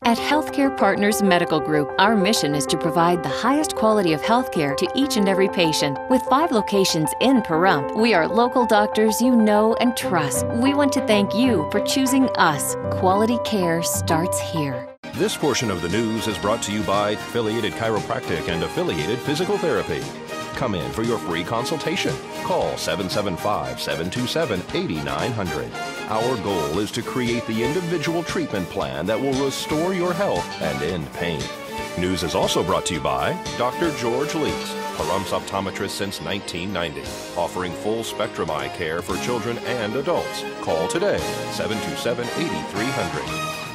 At Healthcare Partners Medical Group, our mission is to provide the highest quality of healthcare to each and every patient. With 5 locations in Pahrump, we are local doctors you know and trust. We want to thank you for choosing us. Quality care starts here. This portion of the news is brought to you by Affiliated Chiropractic and Affiliated Physical Therapy. Come in for your free consultation. Call 775-727-8900. Our goal is to create the individual treatment plan that will restore your health and end pain. News is also brought to you by Dr. George Leaks, Pahrump's optometrist since 1990, offering full spectrum eye care for children and adults. Call today, 727-8300.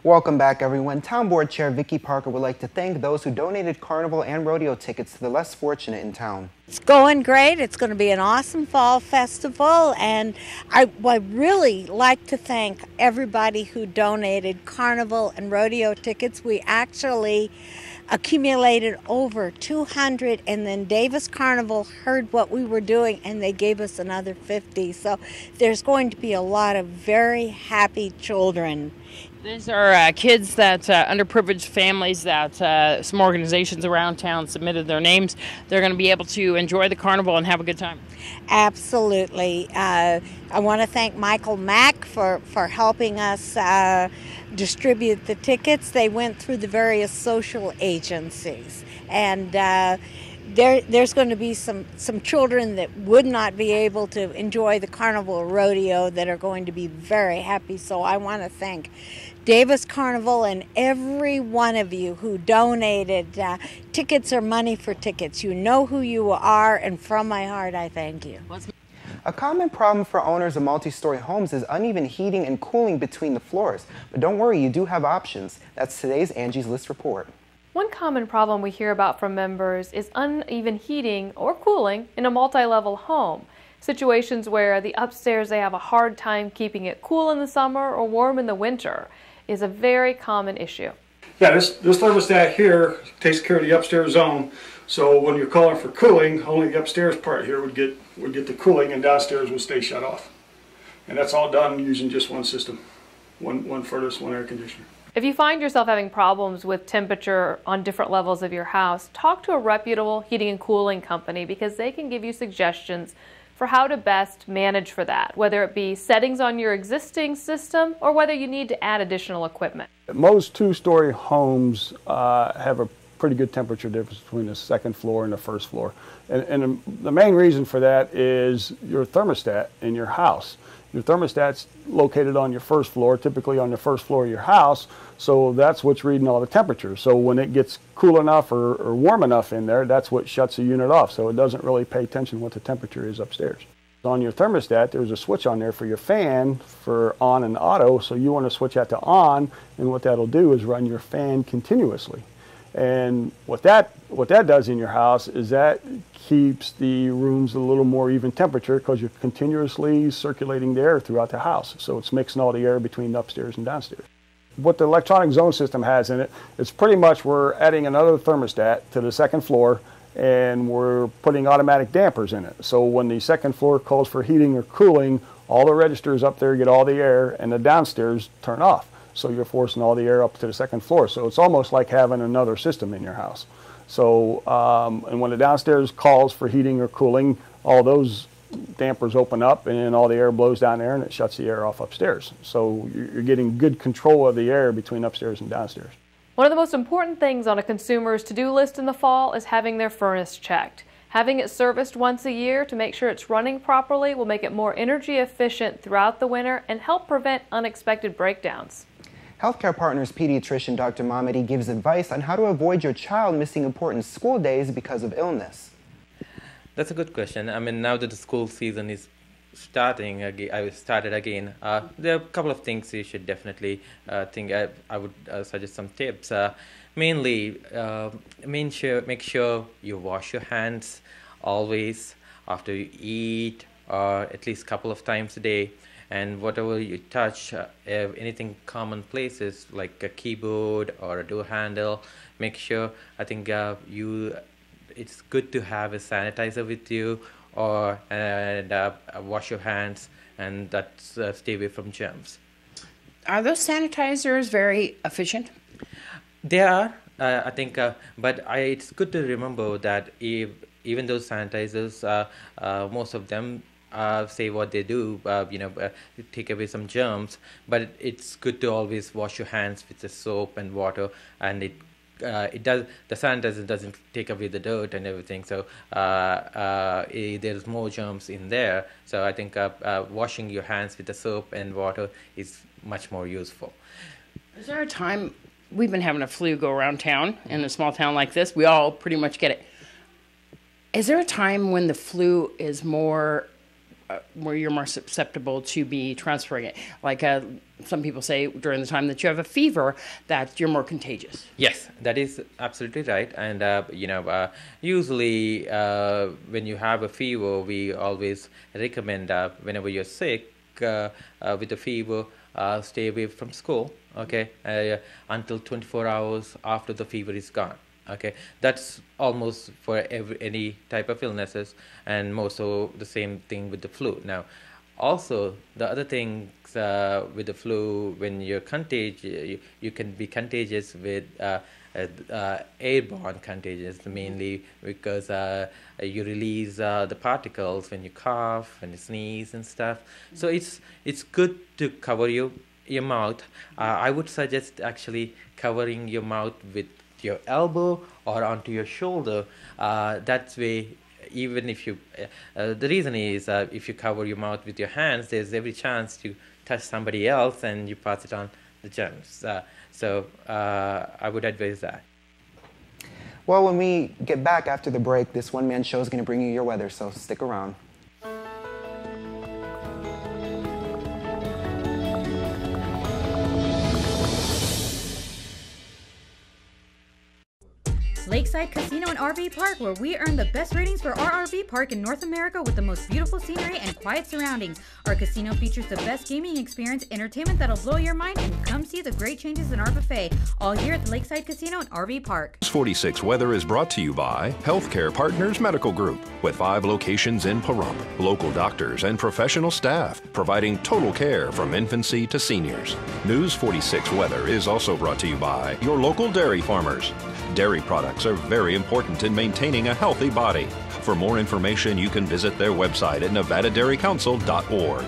Welcome back, everyone. Town Board Chair Vicki Parker would like to thank those who donated carnival and rodeo tickets to the less fortunate in town. It's going great. It's going to be an awesome fall festival, and I would really like to thank everybody who donated carnival and rodeo tickets. We actually accumulated over 200, and then Davis Carnival heard what we were doing and they gave us another 50. So there's going to be a lot of very happy children. These are kids that, underprivileged families that some organizations around town submitted their names. They're going to be able to enjoy the carnival and have a good time. Absolutely. I want to thank Michael Mack for helping us distribute the tickets. They went through the various social agencies, and there's going to be some children that would not be able to enjoy the carnival rodeo that are going to be very happy. So I want to thank Davis Carnival and every one of you who donated. Tickets are money for tickets. You know who you are, and from my heart, I thank you. A common problem for owners of multi-story homes is uneven heating and cooling between the floors. But don't worry, you do have options. That's today's Angie's List report. One common problem we hear about from members is uneven heating or cooling in a multi-level home. Situations where the upstairs they have a hard time keeping it cool in the summer or warm in the winter is a very common issue. Yeah, this thermostat here takes care of the upstairs zone. So when you're calling for cooling, only the upstairs part here would get the cooling, and downstairs would stay shut off. And that's all done using just one system, one furnace, one air conditioner. If you find yourself having problems with temperature on different levels of your house, talk to a reputable heating and cooling company because they can give you suggestions for how to best manage for that, whether it be settings on your existing system or whether you need to add additional equipment. Most two-story homes have a pretty good temperature difference between the second floor and the first floor. And the main reason for that is your thermostat in your house. Your thermostat's located on your first floor, typically on the first floor of your house, so that's what's reading all the temperatures. So when it gets cool enough or warm enough in there, that's what shuts the unit off, so it doesn't really pay attention what the temperature is upstairs. On your thermostat, there's a switch on there for your fan for on and auto, so you want to switch that to on, and what that'll do is run your fan continuously. And what that does in your house is that keeps the rooms a little more even temperature because you're continuously circulating the air throughout the house. So it's mixing all the air between upstairs and downstairs. What the electronic zone system has in it, it's pretty much we're adding another thermostat to the second floor and we're putting automatic dampers in it. So when the second floor calls for heating or cooling, all the registers up there get all the air and the downstairs turn off. So you're forcing all the air up to the second floor. So it's almost like having another system in your house. So, and when the downstairs calls for heating or cooling, all those dampers open up and all the air blows down there and it shuts the air off upstairs. So you're getting good control of the air between upstairs and downstairs. One of the most important things on a consumer's to-do list in the fall is having their furnace checked. Having it serviced once a year to make sure it's running properly will make it more energy efficient throughout the winter and help prevent unexpected breakdowns. Healthcare Partners pediatrician Dr. Mamadi gives advice on how to avoid your child missing important school days because of illness. That's a good question. I mean, now that the school season is started again, there are a couple of things you should definitely think. I would suggest some tips. Mainly, make sure you wash your hands always after you eat, or at least a couple of times a day. And whatever you touch, anything common places like a keyboard or a door handle, make sure, I think it's good to have a sanitizer with you, or wash your hands, and stay away from germs. Are those sanitizers very efficient? They are, I think, but it's good to remember that even those sanitizers, most of them say what they do, take away some germs, but it's good to always wash your hands with the soap and water, and the sanitizer doesn't take away the dirt and everything, so there's more germs in there. So I think washing your hands with the soap and water is much more useful. Is there a time, we've been having a flu go around town in a small town like this, we all pretty much get it. Is there a time when the flu is more, where you're more susceptible to be transferring it? Like some people say during the time that you have a fever that you're more contagious. Yes, that is absolutely right. And usually when you have a fever, we always recommend whenever you're sick with a fever, stay away from school, okay, until 24 hours after the fever is gone. Okay, that's almost for any type of illnesses, and more so the same thing with the flu. Now, also the other things with the flu, when you're contagious, you can be contagious with airborne contagious, mainly because you release the particles when you cough and you sneeze and stuff. So it's good to cover your mouth. I would suggest actually covering your mouth with your elbow or onto your shoulder. That way, even if you, the reason is if you cover your mouth with your hands, there's every chance to touch somebody else and you pass it on the germs. So I would advise that. Well, when we get back after the break, this one-man show is going to bring you your weather, so stick around. Lakeside Casino and RV Park, where we earn the best ratings for our RV park in North America with the most beautiful scenery and quiet surroundings. Our casino features the best gaming experience, entertainment that'll blow your mind, and come see the great changes in our buffet. All here at the Lakeside Casino and RV Park. 46 Weather is brought to you by Healthcare Partners Medical Group, with 5 locations in Pahrump. Local doctors and professional staff providing total care from infancy to seniors. News 46 Weather is also brought to you by your local dairy farmers. Dairy products are very important in maintaining a healthy body. For more information, you can visit their website at nevadadairycouncil.org.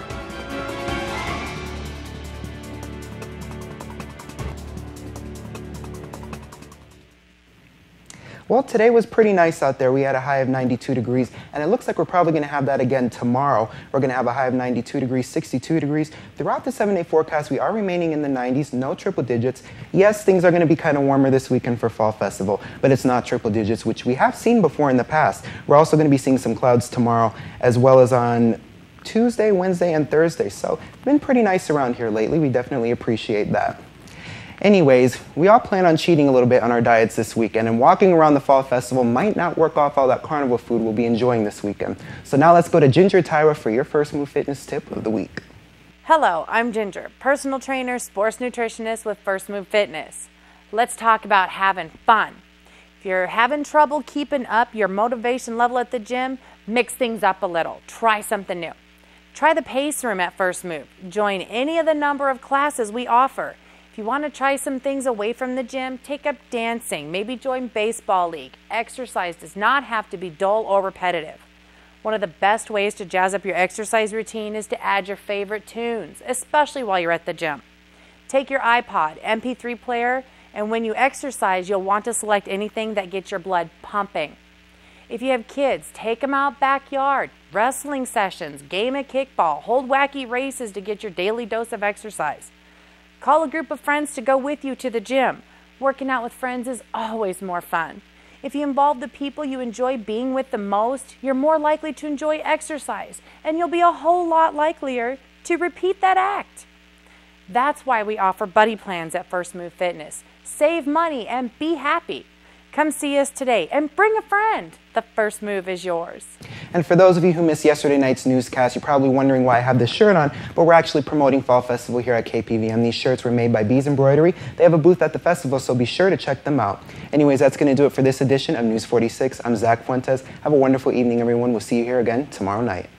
Well, today was pretty nice out there. We had a high of 92 degrees, and it looks like we're probably going to have that again tomorrow. We're going to have a high of 92 degrees, 62 degrees. Throughout the 7-day forecast, we are remaining in the 90s, no triple digits. Yes, things are going to be kind of warmer this weekend for Fall Festival, but it's not triple digits, which we have seen before in the past. We're also going to be seeing some clouds tomorrow, as well as on Tuesday, Wednesday, and Thursday. So it's been pretty nice around here lately. We definitely appreciate that. Anyways, we all plan on cheating a little bit on our diets this weekend, and walking around the Fall Festival might not work off all that carnival food we'll be enjoying this weekend. So now let's go to Ginger Tyra for your First Move Fitness tip of the week. Hello, I'm Ginger, personal trainer, sports nutritionist with First Move Fitness. Let's talk about having fun. If you're having trouble keeping up your motivation level at the gym, mix things up a little. Try something new. Try the Pace Room at First Move. Join any of the number of classes we offer. If you want to try some things away from the gym, take up dancing, maybe join baseball league. Exercise does not have to be dull or repetitive. One of the best ways to jazz up your exercise routine is to add your favorite tunes, especially while you're at the gym. Take your iPod, MP3 player, and when you exercise, you'll want to select anything that gets your blood pumping. If you have kids, take them out backyard, wrestling sessions, game of kickball, hold wacky races to get your daily dose of exercise. Call a group of friends to go with you to the gym. Working out with friends is always more fun. If you involve the people you enjoy being with the most, you're more likely to enjoy exercise, and you'll be a whole lot likelier to repeat that act. That's why we offer buddy plans at First Move Fitness. Save money and be happy. Come see us today and bring a friend. The first move is yours. And for those of you who missed yesterday night's newscast, you're probably wondering why I have this shirt on, but we're actually promoting Fall Festival here at KPVM. These shirts were made by Bees Embroidery. They have a booth at the festival, so be sure to check them out. Anyways, that's going to do it for this edition of News 46. I'm Zach Fuentes. Have a wonderful evening, everyone. We'll see you here again tomorrow night.